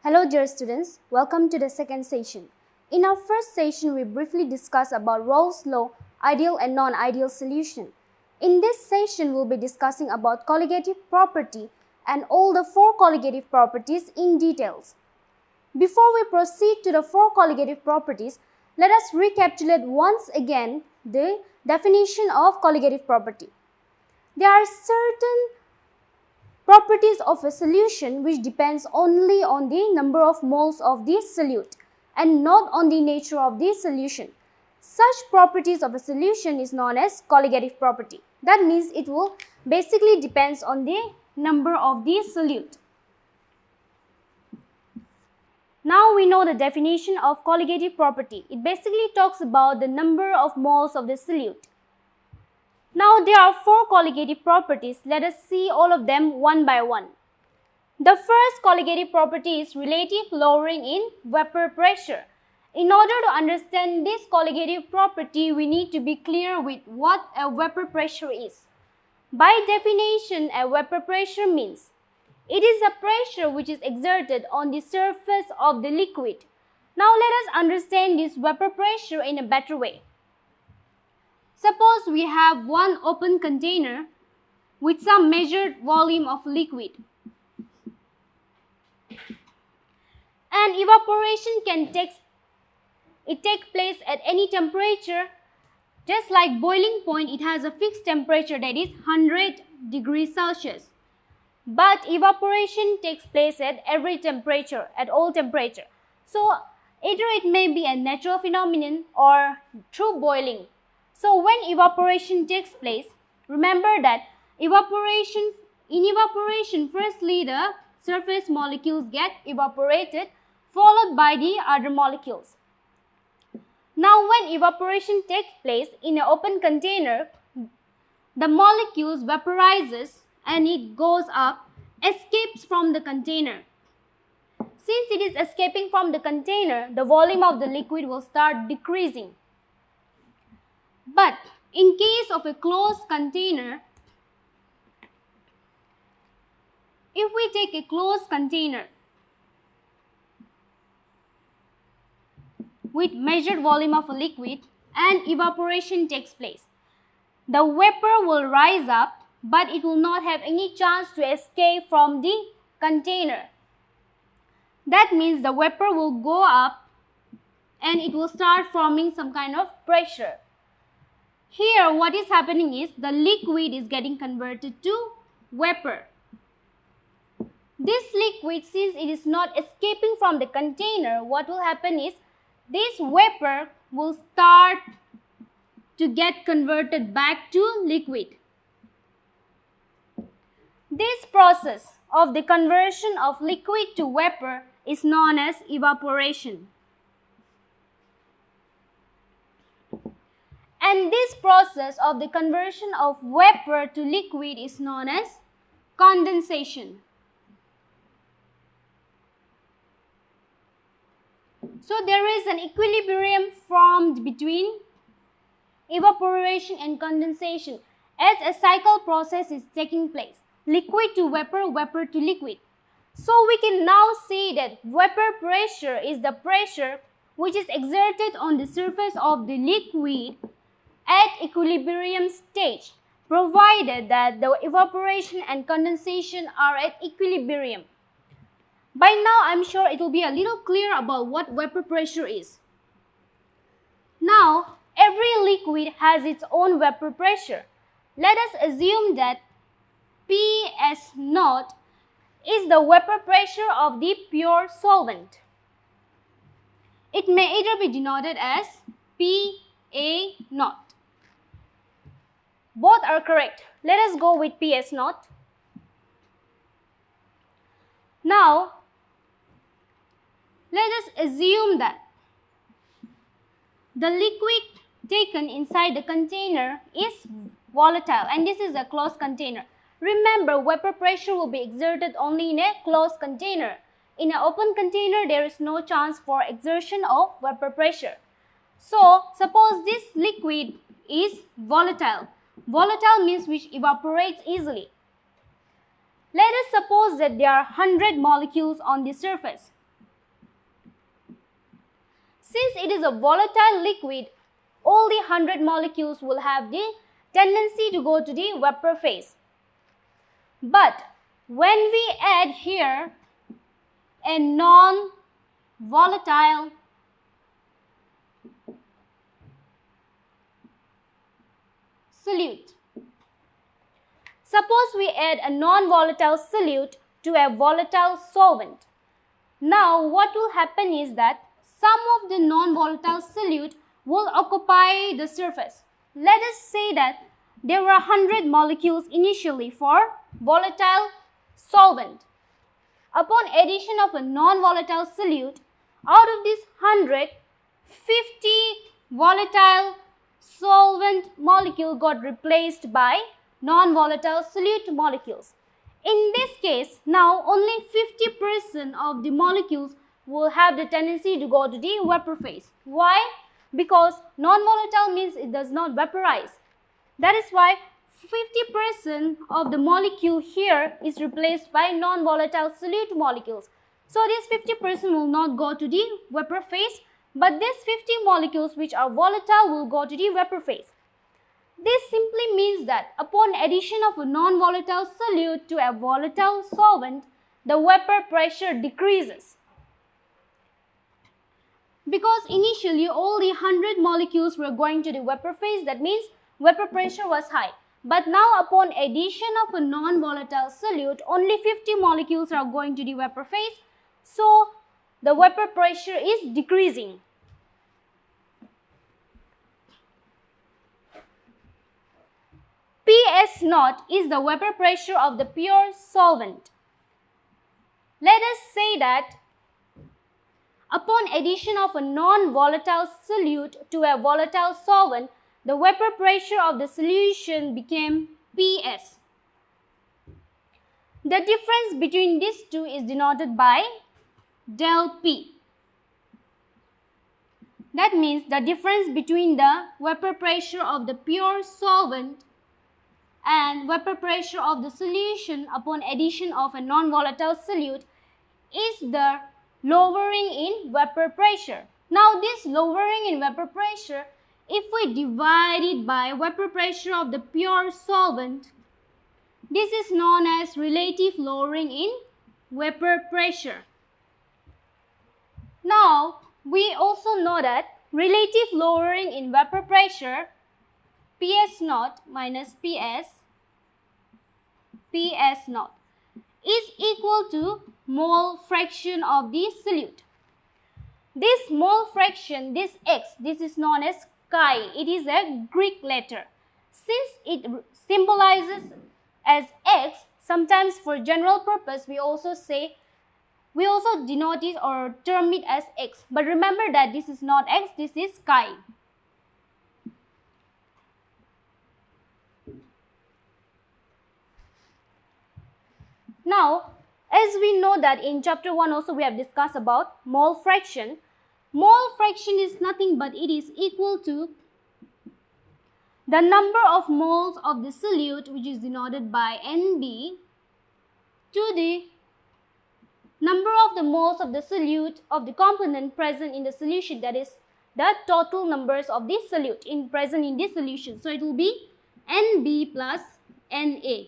Hello dear students, welcome to the second session. In our first session, we briefly discussed about Rolle's law, ideal and non-ideal solution. In this session, we'll be discussing about colligative property and all the four colligative properties in details. Before we proceed to the four colligative properties, let us recapitulate once again the definition of colligative property. There are certain properties of a solution which depends only on the number of moles of the solute and not on the nature of the solution. Such properties of a solution is known as colligative property. That means it will basically depends on the number of the solute. Now we know the definition of colligative property. It basically talks about the number of moles of the solute. Now there are four colligative properties. Let us see all of them one by one. The first colligative property is relative lowering in vapor pressure. In order to understand this colligative property, we need to be clear with what a vapor pressure is. By definition, a vapor pressure means it is a pressure which is exerted on the surface of the liquid. Now let us understand this vapor pressure in a better way. Suppose we have one open container with some measured volume of liquid. And evaporation can take place at any temperature. Just like boiling point, it has a fixed temperature, that is 100 degrees Celsius. But evaporation takes place at every temperature, at all temperature. So either it may be a natural phenomenon or through boiling. So when evaporation takes place, remember that in evaporation, firstly the surface molecules get evaporated, followed by the other molecules. Now when evaporation takes place in an open container, the molecules vaporizes and it goes up, escapes from the container. Since it is escaping from the container, the volume of the liquid will start decreasing. But in case of a closed container, if we take a closed container with measured volume of a liquid and evaporation takes place, the vapor will rise up, but it will not have any chance to escape from the container. That means the vapor will go up and it will start forming some kind of pressure. Here what is happening is the liquid is getting converted to vapor. This liquid, since it is not escaping from the container, what will happen is this vapor will start to get converted back to liquid. This process of the conversion of liquid to vapor is known as evaporation. And this process of the conversion of vapor to liquid is known as condensation. So there is an equilibrium formed between evaporation and condensation as a cycle process is taking place. Liquid to vapor, vapor to liquid. So we can now say that vapor pressure is the pressure which is exerted on the surface of the liquid at equilibrium stage, provided that the evaporation and condensation are at equilibrium. By now, I'm sure it will be a little clear about what vapor pressure is. Now, every liquid has its own vapor pressure. Let us assume that Ps naught is the vapor pressure of the pure solvent. It may either be denoted as Pa naught. Both are correct. Let us go with Ps naught. Now, let us assume that the liquid taken inside the container is volatile and this is a closed container. Remember, vapor pressure will be exerted only in a closed container. In an open container, there is no chance for exertion of vapor pressure. So, suppose this liquid is volatile. Volatile means which evaporates easily. Let us suppose that there are 100 molecules on the surface. Since it is a volatile liquid, all the 100 molecules will have the tendency to go to the vapor phase. But when we add here a non-volatile solute, suppose we add a non-volatile solute to a volatile solvent. Now what will happen is that some of the non-volatile solute will occupy the surface. Let us say that there were 100 molecules initially for volatile solvent. Upon addition of a non-volatile solute, out of this 100, 50 volatile solvent molecule got replaced by non-volatile solute molecules. In this case, now only 50% of the molecules will have the tendency to go to the vapor phase. Why? Because non-volatile means it does not vaporize. That is why 50% of the molecule here is replaced by non-volatile solute molecules. So this 50% will not go to the vapor phase, but these 50 molecules which are volatile will go to the vapor phase. This simply means that upon addition of a non-volatile solute to a volatile solvent, the vapor pressure decreases. Because initially all the 100 molecules were going to the vapor phase, that means vapor pressure was high. But now upon addition of a non-volatile solute, only 50 molecules are going to the vapor phase. So the vapor pressure is decreasing. PS naught is the vapor pressure of the pure solvent. Let us say that upon addition of a non-volatile solute to a volatile solvent, the vapor pressure of the solution became PS. The difference between these two is denoted by del P. That means the difference between the vapor pressure of the pure solvent and vapor pressure of the solution upon addition of a non-volatile solute is the lowering in vapor pressure. Now this lowering in vapor pressure, if we divide it by vapor pressure of the pure solvent, this is known as relative lowering in vapor pressure. Now we also know that relative lowering in vapor pressure, PS naught minus PS naught, is equal to mole fraction of the solute. This mole fraction, this x, this is known as chi. It is a Greek letter. Since it symbolizes as x, sometimes for general purpose we also denote it or term it as x. But remember that this is not x, this is chi. Now, as we know that in chapter 1 also we have discussed about mole fraction. Mole fraction is nothing but it is equal to the number of moles of the solute, which is denoted by NB, to the number of the moles of the solute of the component present in the solution, that is the total numbers of the solute present in this solution. So it will be NB plus NA.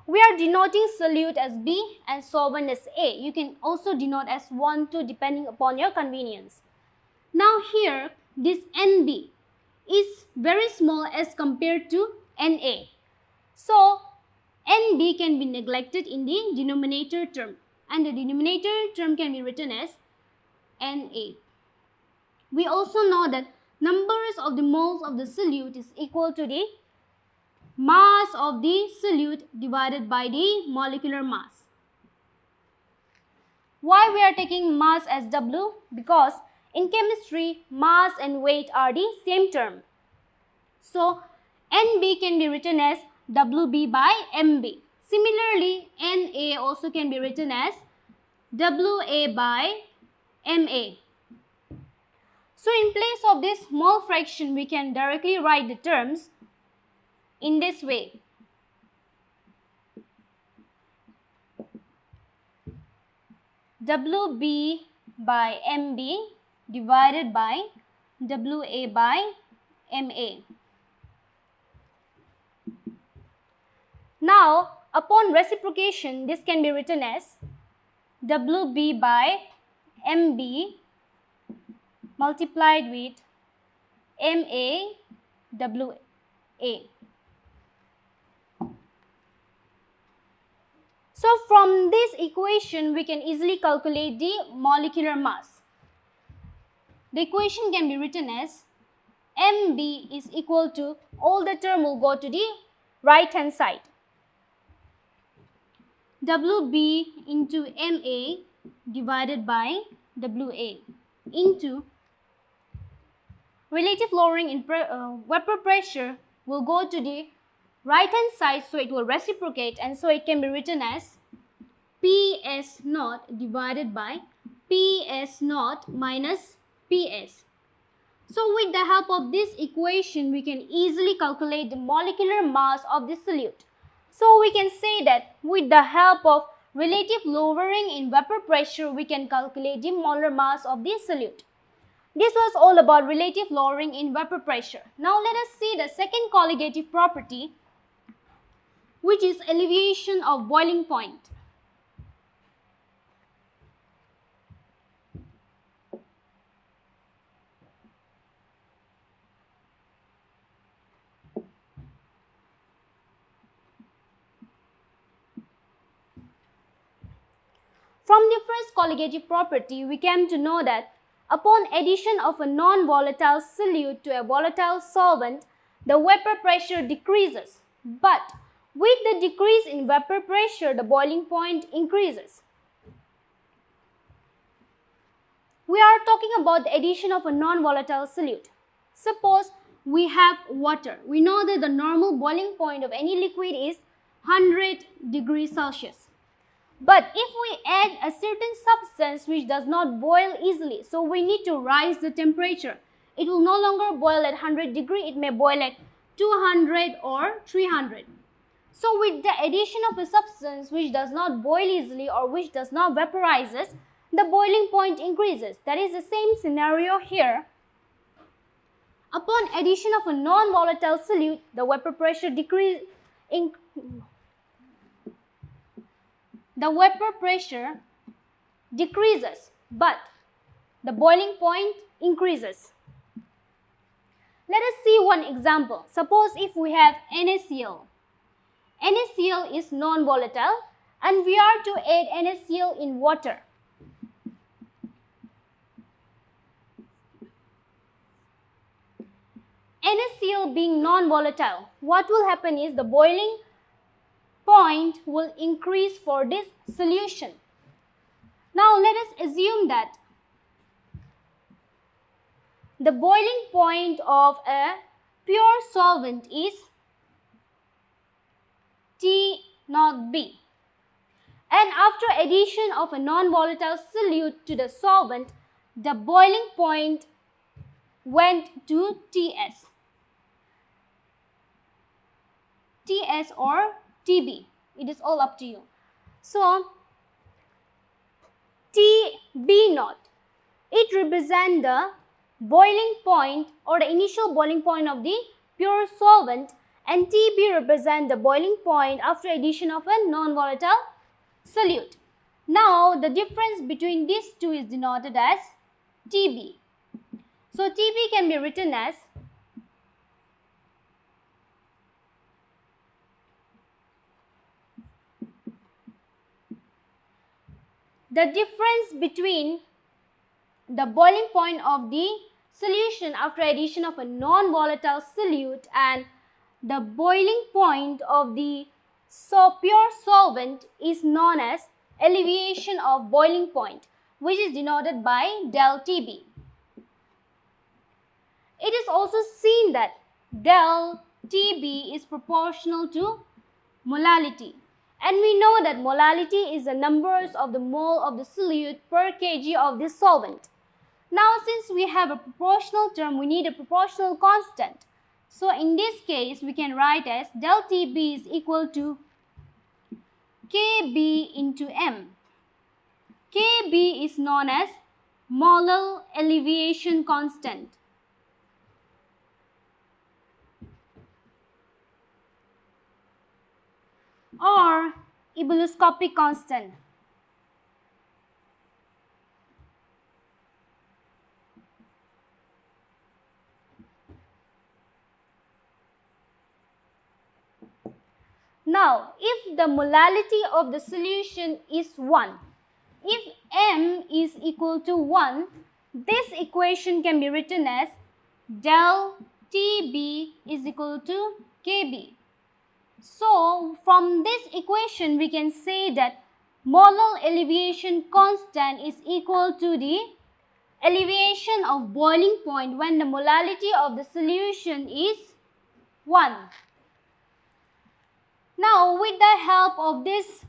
We are denoting solute as B and solvent as A. You can also denote as 1, 2 depending upon your convenience. Now here this NB is very small as compared to NA. So NB can be neglected in the denominator term and the denominator term can be written as Na. We also know that numbers of the moles of the solute is equal to the mass of the solute divided by the molecular mass. Why we are taking mass as W? Because in chemistry, mass and weight are the same term. So NB can be written as WB by MB. Similarly, Na also can be written as WA by MA. So in place of this mole fraction, we can directly write the terms in this way. WB by MB divided by WA by MA. Now, upon reciprocation, this can be written as WB by MB multiplied with MA WA. So from this equation, we can easily calculate the molecular mass. The equation can be written as MB is equal to, all the term will go to the right hand side, WB into MA divided by WA into relative lowering in vapor pressure will go to the right hand side, so it will reciprocate, and so it can be written as PS naught divided by PS naught minus PS. So with the help of this equation, we can easily calculate the molecular mass of the solute. So we can say that with the help of relative lowering in vapor pressure, we can calculate the molar mass of the solute. This was all about relative lowering in vapor pressure. Now let us see the second colligative property, which is alleviation of boiling point. From the first colligative property, we came to know that upon addition of a non-volatile solute to a volatile solvent, the vapor pressure decreases. But with the decrease in vapor pressure, the boiling point increases. We are talking about the addition of a non-volatile solute. Suppose we have water. We know that the normal boiling point of any liquid is 100 degrees Celsius. But if we add a certain substance which does not boil easily, so we need to rise the temperature. It will no longer boil at 100 degree, it may boil at 200 or 300. So with the addition of a substance which does not boil easily or which does not vaporizes, the boiling point increases. That is the same scenario here. Upon addition of a non-volatile solute, the vapor pressure decreases. The vapor pressure decreases, but the boiling point increases. Let us see one example. Suppose if we have NaCl. NaCl is non-volatile and we are to add NaCl in water. NaCl being non-volatile, what will happen is the boiling point will increase for this solution. Now let us assume that the boiling point of a pure solvent is T0B, and after addition of a non-volatile solute to the solvent, the boiling point went to TS or TB. It is all up to you. So TB naught, it represents the boiling point or the initial boiling point of the pure solvent, and TB represents the boiling point after addition of a non-volatile solute. Now the difference between these two is denoted as TB. So TB can be written as the difference between the boiling point of the solution after addition of a non-volatile solute and the boiling point of the pure solvent is known as alleviation of boiling point, which is denoted by del TB. It is also seen that del TB is proportional to molality. And we know that molality is the numbers of the mole of the solute per kg of the solvent. Now since we have a proportional term, we need a proportional constant. So in this case, we can write as del TB is equal to Kb into M. Kb is known as molar elevation constant. Or ebullioscopic constant. Now, if the molality of the solution is 1, if m is equal to 1, this equation can be written as del Tb is equal to Kb. So, from this equation, we can say that molar elevation constant is equal to the elevation of boiling point when the molality of the solution is 1. Now, with the help of this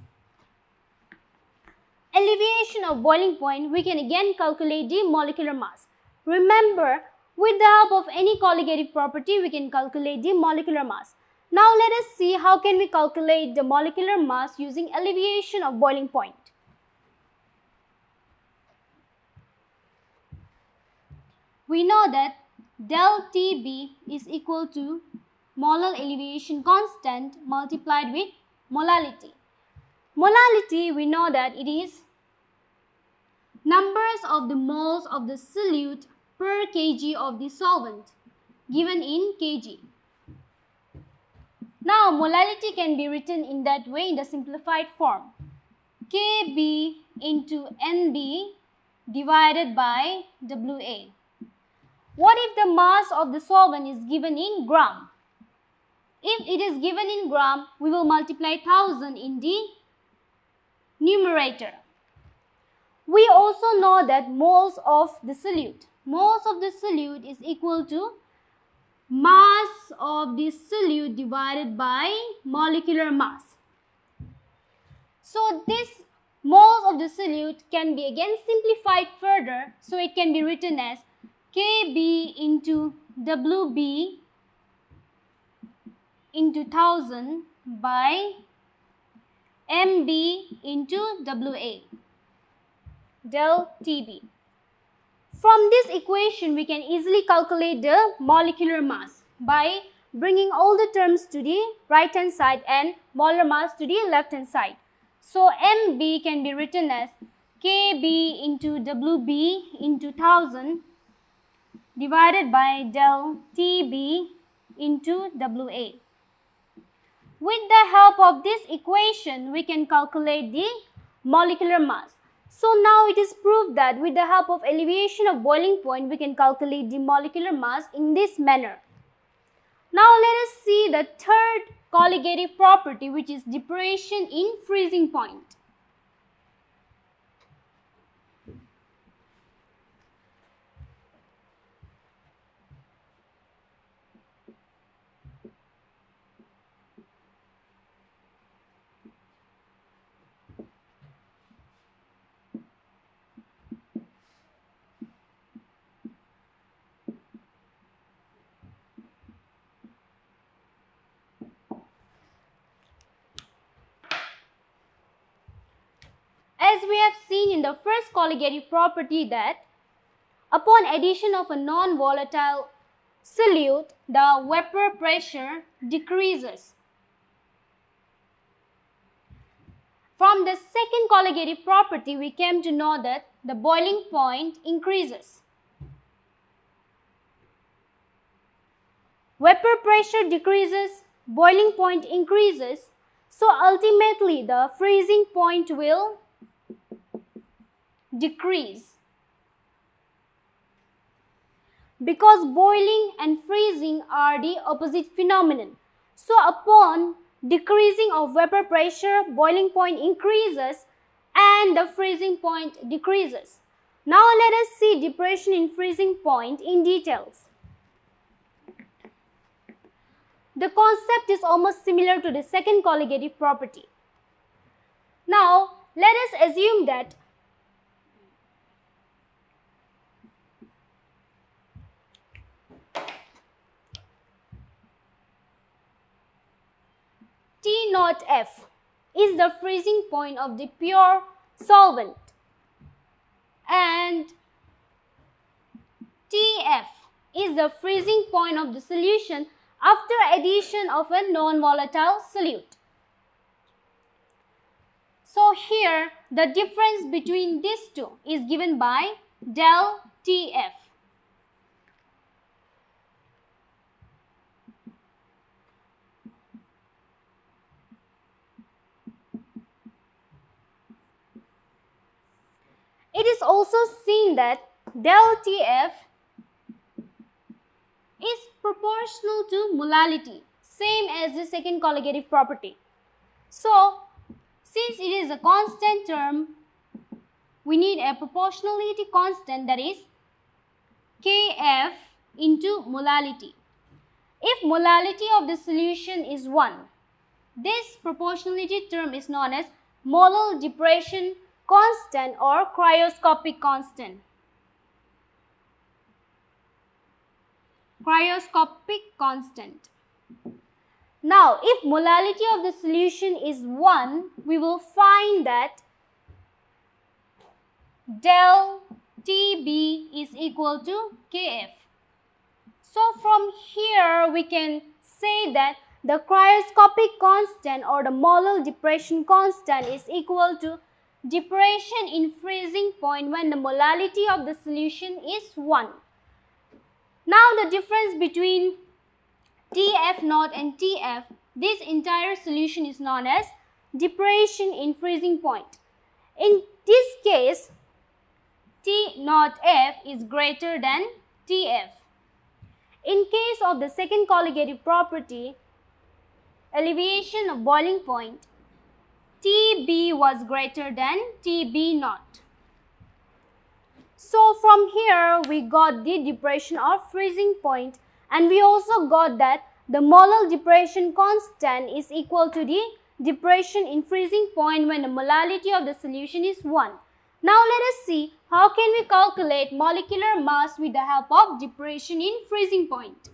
elevation of boiling point, we can again calculate the molecular mass. Remember, with the help of any colligative property, we can calculate the molecular mass. Now, let us see how can we calculate the molecular mass using elevation of boiling point. We know that del Tb is equal to molar elevation constant multiplied with molality. Molality, we know that it is numbers of the moles of the solute per kg of the solvent given in kg. Now, molality can be written in that way in the simplified form. Kb into Nb divided by Wa. What if the mass of the solvent is given in gram? If it is given in gram, we will multiply 1000 in the numerator. We also know that moles of the solute is equal to mass of the solute divided by molecular mass. So this moles of the solute can be again simplified further, so it can be written as Kb into Wb into 1000 by Mb into Wa, del Tb. From this equation, we can easily calculate the molecular mass by bringing all the terms to the right hand side and molar mass to the left hand side. So, Mb can be written as Kb into Wb into 1000 divided by del Tb into Wa. With the help of this equation, we can calculate the molecular mass. So now it is proved that with the help of elevation of boiling point, we can calculate the molecular mass in this manner. Now let us see the third colligative property, which is depression in freezing point. As we have seen in the first colligative property that upon addition of a non-volatile solute, the vapor pressure decreases. From the second colligative property, we came to know that the boiling point increases. Vapor pressure decreases, boiling point increases, so ultimately the freezing point will decrease. Because boiling and freezing are the opposite phenomenon. So upon decreasing of vapor pressure, boiling point increases and the freezing point decreases. Now let us see depression in freezing point in details. The concept is almost similar to the second colligative property. Now let us assume that T naught F is the freezing point of the pure solvent and TF is the freezing point of the solution after addition of a non-volatile solute. So here the difference between these two is given by del TF. It is also seen that del TF is proportional to molality, same as the second colligative property. So, since it is a constant term, we need a proportionality constant, that is Kf into molality. If molality of the solution is 1, this proportionality term is known as molar depression constant or cryoscopic constant. Cryoscopic constant. Now, if molality of the solution is 1, we will find that del Tb is equal to Kf. So, from here we can say that the cryoscopic constant or the molar depression constant is equal to depression in freezing point when the molality of the solution is 1. Now the difference between TF naught and TF, this entire solution is known as depression in freezing point. In this case, T naught F is greater than TF. In case of the second colligative property, elevation of boiling point, Tb was greater than Tb naught. So from here we got the depression of freezing point, and we also got that the molar depression constant is equal to the depression in freezing point when the molality of the solution is 1. Now let us see how can we calculate molecular mass with the help of depression in freezing point.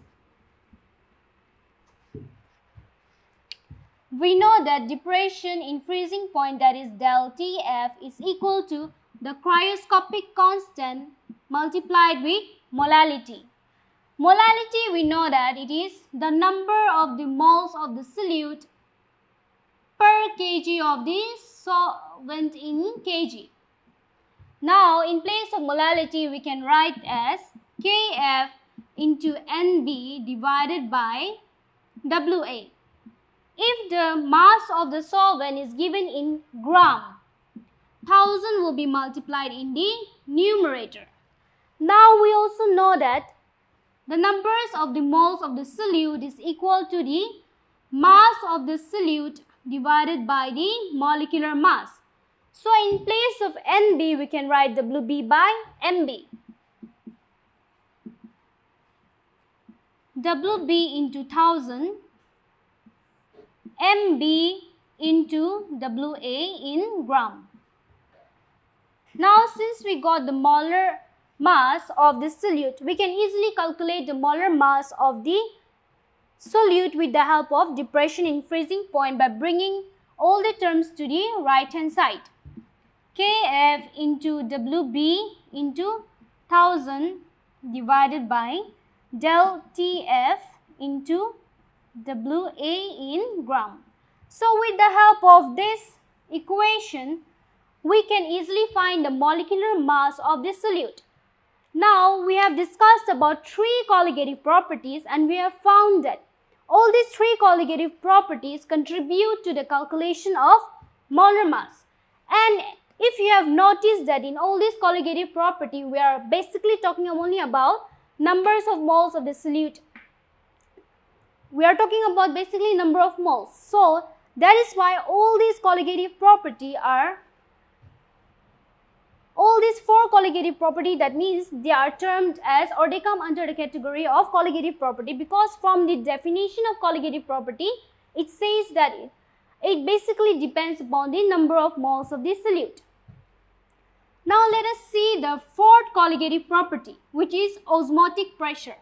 We know that depression in freezing point, that is del Tf, is equal to the cryoscopic constant multiplied with molality. Molality, we know that it is the number of the moles of the solute per kg of the solvent in kg. Now, in place of molality, we can write as Kf into Nb divided by Wa. If the mass of the solvent is given in gram, 1000 will be multiplied in the numerator. Now we also know that the numbers of the moles of the solute is equal to the mass of the solute divided by the molecular mass. So in place of Nb, we can write Wb by Mb. Wb into 1000, Mb into Wa in gram. Now since we got the molar mass of the solute, we can easily calculate the molar mass of the solute with the help of depression in freezing point by bringing all the terms to the right hand side. Kf into Wb into 1000 divided by del Tf into Wa in gram. So with the help of this equation, we can easily find the molecular mass of the solute. Now we have discussed about 3 colligative properties, and we have found that all these 3 colligative properties contribute to the calculation of molar mass. And if you have noticed that in all these colligative property, we are basically talking only about numbers of moles of the solute. We are talking about basically number of moles. So that is why all these colligative property are, all these 4 colligative property, that means they are termed as, or they come under the category of colligative property, because from the definition of colligative property, it says that it basically depends upon the number of moles of the solute. Now let us see the 4th colligative property, which is osmotic pressure.